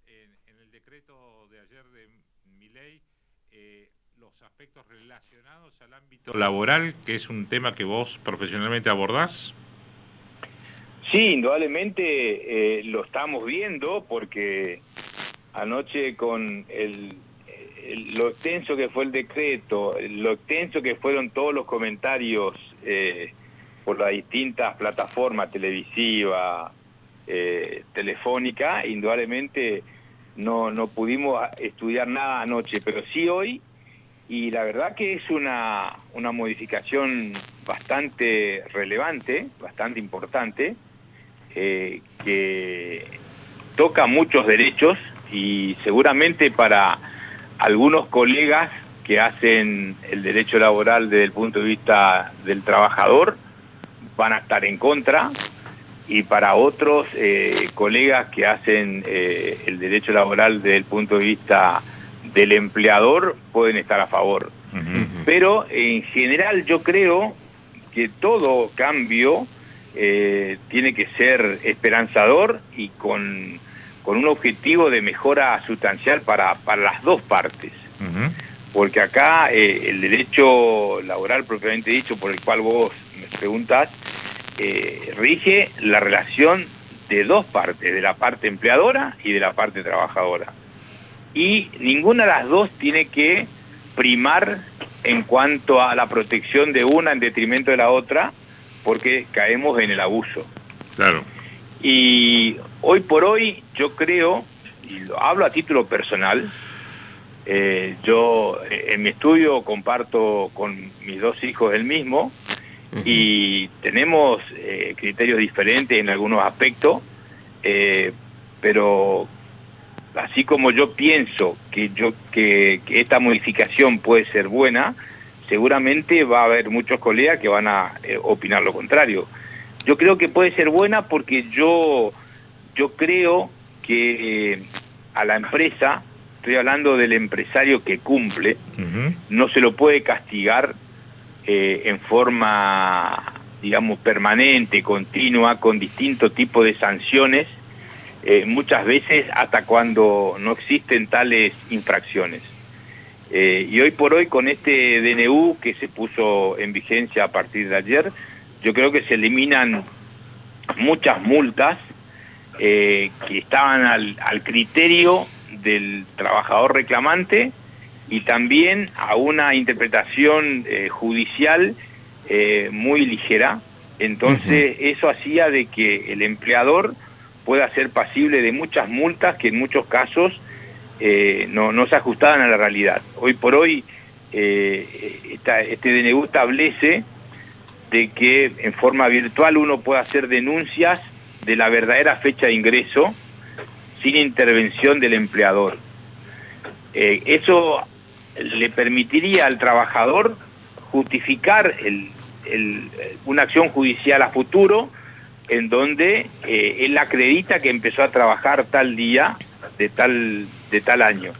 en el decreto de ayer de Milei los aspectos relacionados al ámbito laboral, que es un tema que vos profesionalmente abordás? Sí, indudablemente lo estamos viendo porque anoche con lo extenso que fue el decreto, lo extenso que fueron todos los comentarios por las distintas plataformas televisivas, telefónica, indudablemente no pudimos estudiar nada anoche, pero sí hoy, y la verdad que es una modificación bastante relevante, bastante importante, que toca muchos derechos y seguramente para algunos colegas que hacen el derecho laboral desde el punto de vista del trabajador van a estar en contra, y para otros colegas que hacen el derecho laboral desde el punto de vista del empleador pueden estar a favor. Pero en general yo creo que todo cambio tiene que ser esperanzador y con un objetivo de mejora sustancial para las dos partes. Porque acá el derecho laboral propiamente dicho, por el cual vos me preguntás, rige la relación de dos partes, de la parte empleadora y de la parte trabajadora. Y ninguna de las dos tiene que primar en cuanto a la protección de una en detrimento de la otra, porque caemos en el abuso. Claro. Y hoy por hoy yo creo, y lo hablo a título personal, yo en mi estudio comparto con mis dos hijos el mismo, y tenemos criterios diferentes en algunos aspectos, pero así como yo pienso que esta modificación puede ser buena, seguramente va a haber muchos colegas que van a opinar lo contrario. Yo creo que puede ser buena porque yo creo que a la empresa, estoy hablando del empresario que cumple, no se lo puede castigar en forma, digamos, permanente, continua, con distintos tipos de sanciones, muchas veces hasta cuando no existen tales infracciones. Y hoy por hoy con este DNU que se puso en vigencia a partir de ayer, yo creo que se eliminan muchas multas que estaban al criterio del trabajador reclamante y también a una interpretación judicial muy ligera. Entonces eso hacía de que el empleador pueda ser pasible de muchas multas que en muchos casos no se ajustaban a la realidad. Hoy por hoy este DNU establece de que en forma virtual uno puede hacer denuncias de la verdadera fecha de ingreso sin intervención del empleador. Eso le permitiría al trabajador justificar una acción judicial a futuro en donde él acredita que empezó a trabajar tal día de tal año.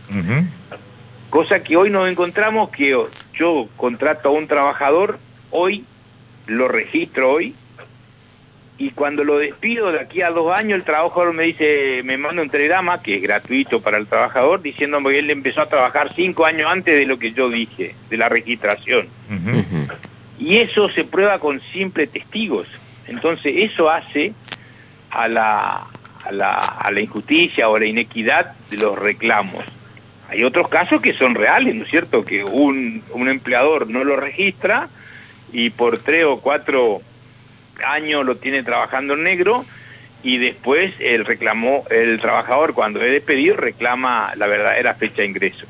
Cosa que hoy nos encontramos que yo contrato a un trabajador hoy, lo registro hoy, y cuando lo despido de aquí a 2 años, el trabajador me dice, me manda un telegrama, que es gratuito para el trabajador, diciéndome que él empezó a trabajar 5 años antes de lo que yo dije, de la registración. Y eso se prueba con simples testigos. Entonces eso hace a la injusticia o a la inequidad de los reclamos. Hay otros casos que son reales, ¿no es cierto? Que un empleador no lo registra y por 3 o 4 años lo tiene trabajando en negro, y después el trabajador cuando es despedido reclama la verdadera fecha de ingreso.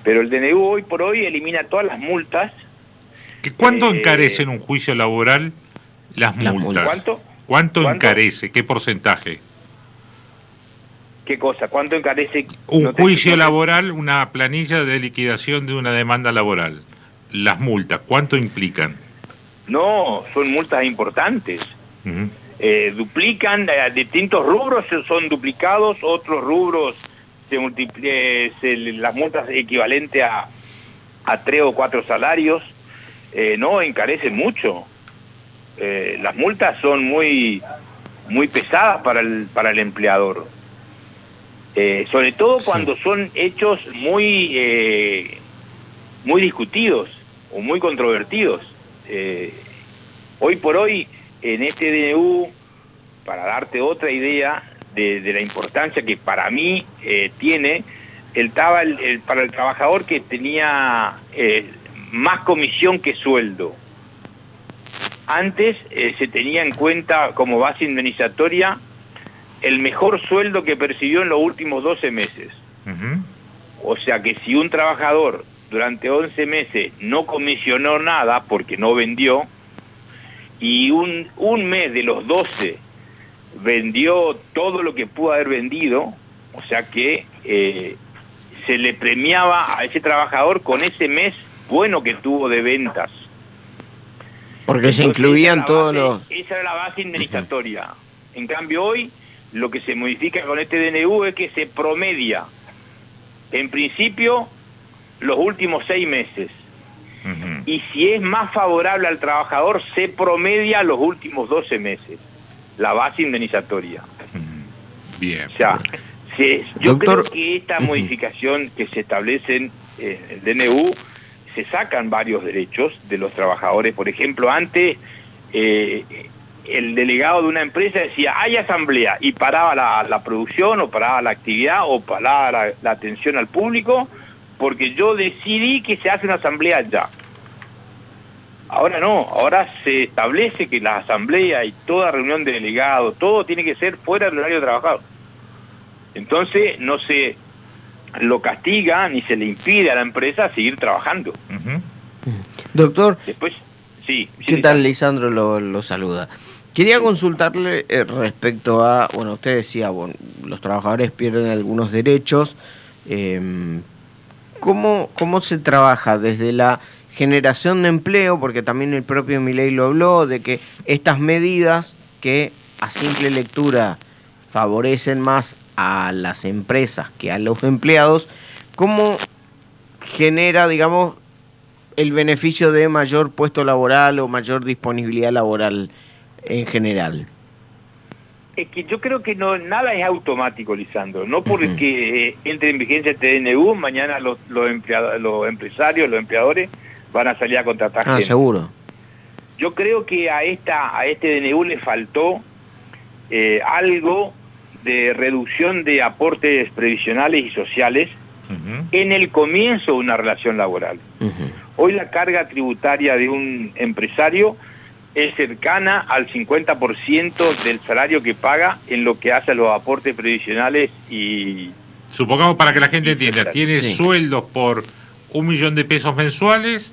Pero el DNU hoy por hoy elimina todas las multas. ¿Cuánto encarece en un juicio laboral las multas? ¿Cuánto encarece? ¿Qué porcentaje? ¿Qué cosa? ¿Cuánto encarece? Un juicio laboral, una planilla de liquidación de una demanda laboral. Las multas, ¿cuánto implican? No, son multas importantes. Duplican, distintos rubros son duplicados, otros rubros las multas equivalentes a 3 o 4 salarios. No, encarecen mucho. Las multas son muy pesadas para el empleador. Sobre todo cuando son hechos muy discutidos o muy controvertidos. Hoy por hoy, en este DNU, para darte otra idea de la importancia que para mí tiene, para el trabajador que tenía más comisión que sueldo. Antes se tenía en cuenta como base indemnizatoria el mejor sueldo que percibió en los últimos 12 meses. O sea que si un trabajador durante 11 meses no comisionó nada porque no vendió, y un mes de los 12 vendió todo lo que pudo haber vendido, o sea que se le premiaba a ese trabajador con ese mes bueno que tuvo de ventas. Porque entonces, se incluían todos los... Esa era la base indemnizatoria. En cambio hoy, lo que se modifica con este DNU es que se promedia, en principio, los últimos 6 meses. Y si es más favorable al trabajador, se promedia los últimos 12 meses, la base indemnizatoria. Bien. O sea, yo creo que esta modificación que se establece en el DNU, se sacan varios derechos de los trabajadores. Por ejemplo, antes el delegado de una empresa decía, hay asamblea, y paraba la producción, o paraba la actividad, o paraba la atención al público, porque yo decidí que se hace una asamblea ya. Ahora no, ahora se establece que la asamblea y toda reunión de delegados, todo tiene que ser fuera del horario de trabajador. Entonces no se lo castiga ni se le impide a la empresa seguir trabajando. Doctor, después, sí. ¿Qué tal? Lisandro lo saluda. Quería consultarle respecto a, bueno, usted decía, bueno, los trabajadores pierden algunos derechos. ¿Cómo se trabaja desde la generación de empleo? Porque también el propio Milei lo habló, de que estas medidas que a simple lectura favorecen más a las empresas que a los empleados, ¿cómo genera, digamos, el beneficio de mayor puesto laboral o mayor disponibilidad laboral en general? Es que yo creo que nada es automático, Lisandro. No porque entre en vigencia este DNU, mañana los empresarios, los empleadores van a salir a contratar gente. Seguro. Yo creo que a este DNU le faltó algo de reducción de aportes previsionales y sociales en el comienzo de una relación laboral. Hoy la carga tributaria de un empresario es cercana al 50% del salario que paga en lo que hace a los aportes previsionales y... Supongamos, para que la gente entienda, tiene sueldos por 1 millón de pesos mensuales,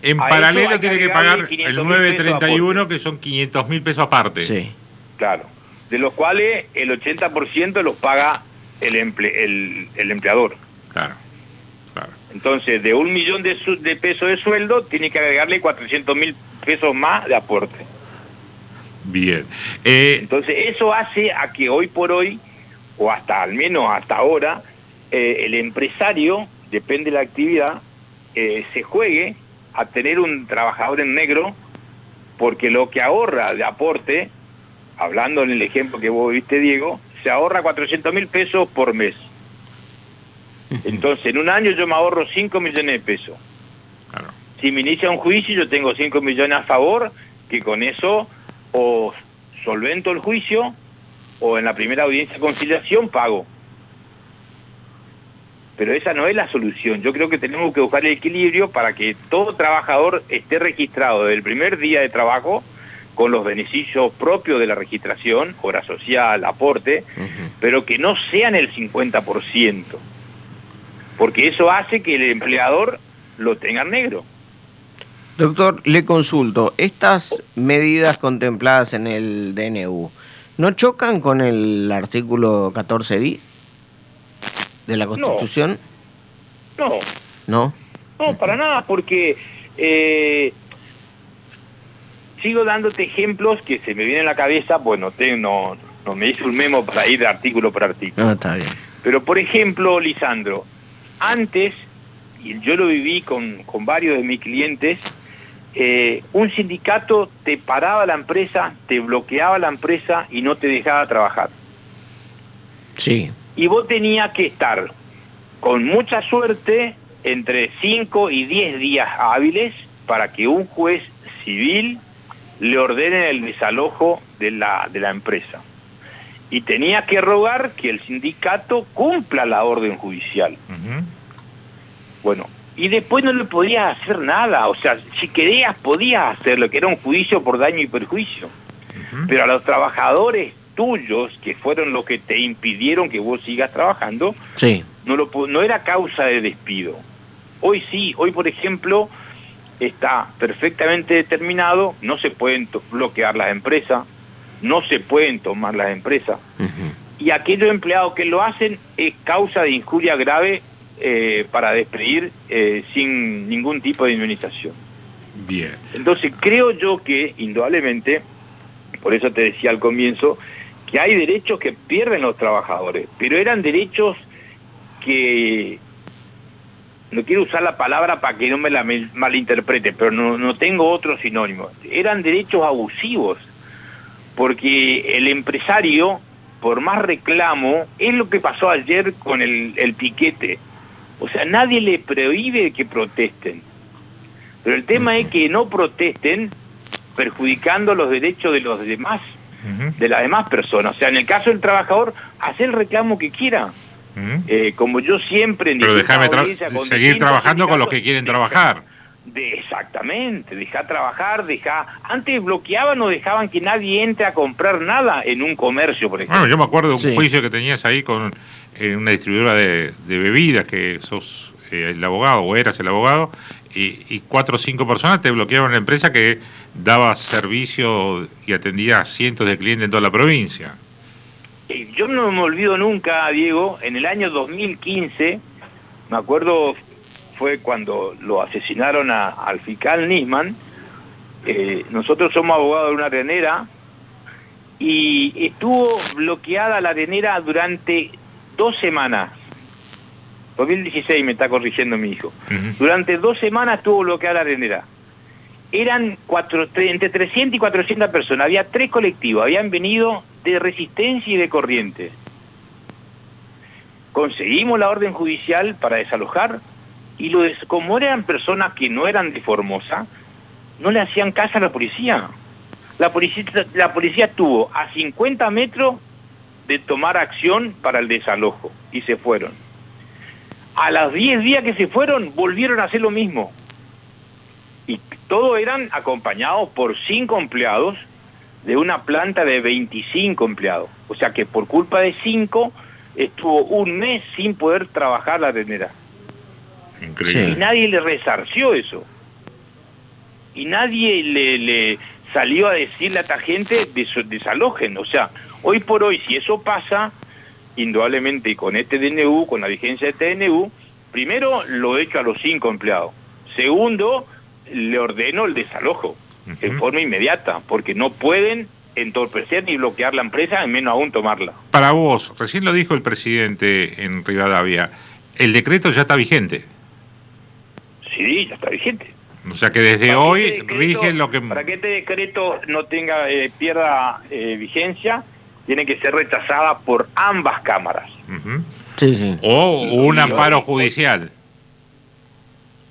en paralelo tiene que pagar el 931, que son 500.000 pesos aparte. Sí. Claro, de los cuales el 80% los paga el empleador. Claro. Entonces, de 1 millón de pesos de sueldo, tiene que agregarle 400.000 pesos más de aporte. Bien. Entonces, eso hace a que hoy por hoy, o al menos hasta ahora, el empresario, depende de la actividad, se juegue a tener un trabajador en negro, porque lo que ahorra de aporte, hablando en el ejemplo que vos viste, Diego, se ahorra 400.000 pesos por mes. Entonces, en un año yo me ahorro 5 millones de pesos. Claro. Si me inicia un juicio, yo tengo 5 millones a favor, que con eso o solvento el juicio, o en la primera audiencia de conciliación pago. Pero esa no es la solución. Yo creo que tenemos que buscar el equilibrio para que todo trabajador esté registrado desde el primer día de trabajo, con los beneficios propios de la registración, obra social, aporte, pero que no sean el 50%. Porque eso hace que el empleador lo tenga negro. Doctor, le consulto, estas medidas contempladas en el DNU, ¿no chocan con el artículo 14 bis de la Constitución? No, para nada, porque sigo dándote ejemplos que se me vienen a la cabeza, pues no me hice un memo para ir de artículo por artículo. No, está bien. Pero, por ejemplo, Lisandro, antes, y yo lo viví con varios de mis clientes, un sindicato te paraba la empresa, te bloqueaba la empresa y no te dejaba trabajar. Sí. y vos tenías que estar, con mucha suerte, entre 5 y 10 días hábiles para que un juez civil le ordene el desalojo de la empresa. Y tenía que rogar que el sindicato cumpla la orden judicial. Bueno, y después no le podías hacer nada, o sea, si querías podías hacerlo, que era un juicio por daño y perjuicio. Pero a los trabajadores tuyos, que fueron los que te impidieron que vos sigas trabajando, sí, no era causa de despido. Hoy sí, hoy por ejemplo, está perfectamente determinado, no se pueden bloquear las empresas, no se pueden tomar las empresas, y aquellos empleados que lo hacen es causa de injuria grave para despedir sin ningún tipo de indemnización. Bien. Entonces creo yo que, indudablemente, por eso te decía al comienzo, que hay derechos que pierden los trabajadores, pero eran derechos que, no quiero usar la palabra para que no me la malinterprete, pero no tengo otro sinónimo, eran derechos abusivos, porque el empresario, por más reclamo, es lo que pasó ayer con el piquete, o sea, nadie le prohíbe que protesten, pero el tema es que no protesten perjudicando los derechos de los demás, de las demás personas. O sea, en el caso del trabajador, hace el reclamo que quiera. Como yo siempre... Pero déjame seguir trabajando con los que quieren trabajar. Exactamente, deja trabajar, Antes bloqueaban o dejaban que nadie entre a comprar nada en un comercio, por ejemplo. Bueno, yo me acuerdo de un juicio que tenías ahí con una distribuidora de bebidas, que sos el abogado, o eras el abogado, y 4 o 5 personas te bloquearon la empresa que daba servicio y atendía a cientos de clientes en toda la provincia. Yo no me olvido nunca, Diego, en el año 2015, me acuerdo, fue cuando lo asesinaron al fiscal Nisman. Nosotros somos abogados de una arenera y estuvo bloqueada la arenera durante 2 semanas. 2016 me está corrigiendo mi hijo. Durante 2 semanas estuvo bloqueada la arenera. Eran entre 300 y 400 personas, había 3 colectivos, habían venido de Resistencia y de Corrientes. Conseguimos la orden judicial para desalojar y como eran personas que no eran de Formosa, no le hacían caso a la policía. La policía estuvo a 50 metros de tomar acción para el desalojo y se fueron. A los 10 días que se fueron, volvieron a hacer lo mismo. Y todos eran acompañados por 5 empleados de una planta de 25 empleados. O sea que por culpa de 5 estuvo 1 mes sin poder trabajar la arenera. Increíble. Y nadie le resarció eso. Y nadie le salió a decirle a esta gente desalojen. O sea, hoy por hoy, si eso pasa, indudablemente con este DNU, con la vigencia de este DNU, primero lo echo a los 5 empleados. Segundo, le ordeno el desalojo en forma inmediata, porque no pueden entorpecer ni bloquear la empresa, y menos aún tomarla. Para vos, recién lo dijo el presidente en Rivadavia, el decreto ya está vigente. Sí, ya está vigente. O sea que desde hoy rige lo que... Para que este decreto no pierda vigencia, tiene que ser rechazada por ambas cámaras. O un amparo judicial.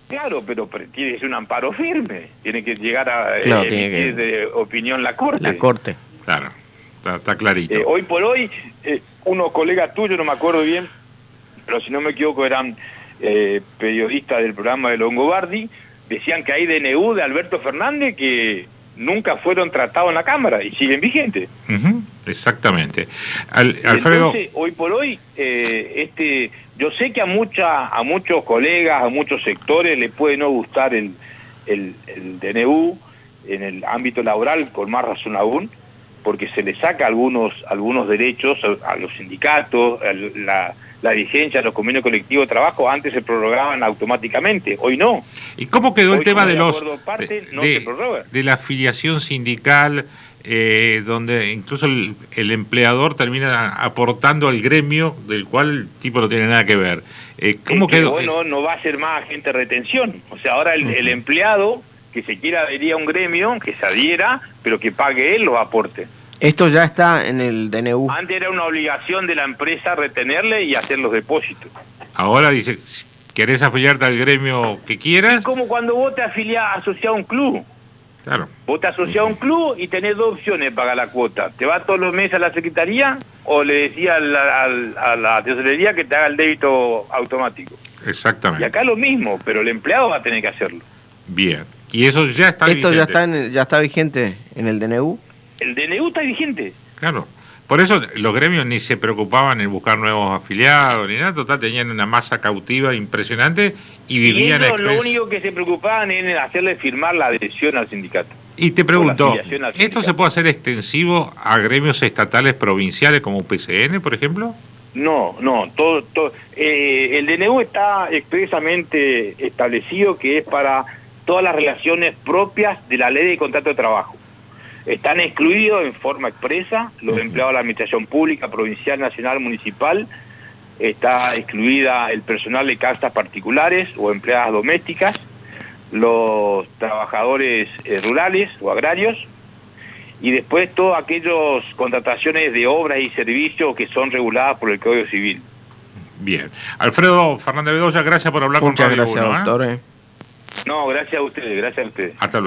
Claro, pero tiene que ser un amparo firme. Tiene que llegar a emitir de opinión la Corte. La Corte. Claro, está clarito. Hoy por hoy, unos colegas tuyos, no me acuerdo bien, pero si no me equivoco eran periodistas del programa de Longobardi, decían que hay DNU de Alberto Fernández que nunca fueron tratados en la Cámara y siguen vigentes. Exactamente. Alfredo... Entonces, hoy por hoy, yo sé que a muchos colegas, a muchos sectores les puede no gustar el DNU en el ámbito laboral, con más razón aún, porque se le saca algunos derechos a los sindicatos, la vigencia de los convenios colectivos de trabajo. Antes se prorrogaban automáticamente, hoy no. ¿Y cómo quedó el tema de la afiliación sindical, donde incluso el empleador termina aportando al gremio del cual el tipo no tiene nada que ver? ¿Cómo quedó? Bueno, no va a ser más agente de retención. O sea, ahora el empleado que se quiera adherir a un gremio, que se adhiera, pero que pague él los aportes. Esto ya está en el DNU. Antes era una obligación de la empresa retenerle y hacer los depósitos. Ahora dice, si ¿querés afiliarte al gremio que quieras? Es como cuando vos te asociás a un club. Claro. Vos te asociás a un club y tenés dos opciones para pagar la cuota. ¿Te vas todos los meses a la secretaría o le decís a la tesorería que te haga el débito automático? Exactamente. Y acá lo mismo, pero el empleado va a tener que hacerlo. Bien. Y eso ya está ¿Esto vigente. ya está vigente en el DNU? El DNU está vigente. Claro. Por eso los gremios ni se preocupaban en buscar nuevos afiliados ni nada. Total, tenían una masa cautiva impresionante y vivían Y ellos lo único que se preocupaban era hacerle firmar la adhesión al sindicato. Y te pregunto, afiliación al ¿esto sindicato. se puede hacer extensivo a gremios estatales provinciales como PCN, por ejemplo? No, el DNU está expresamente establecido que es para todas las relaciones propias de la ley de contrato de trabajo. Están excluidos en forma expresa los empleados de la administración pública, provincial, nacional, municipal. Está excluida el personal de casas particulares o empleadas domésticas, los trabajadores rurales o agrarios, y después todas aquellas contrataciones de obras y servicios que son reguladas por el Código Civil. Bien. Alfredo Fernández Bedoya, gracias por hablar Muchas con Radio gracias, 1, doctor. No, gracias a ustedes, gracias a ustedes. Hasta luego.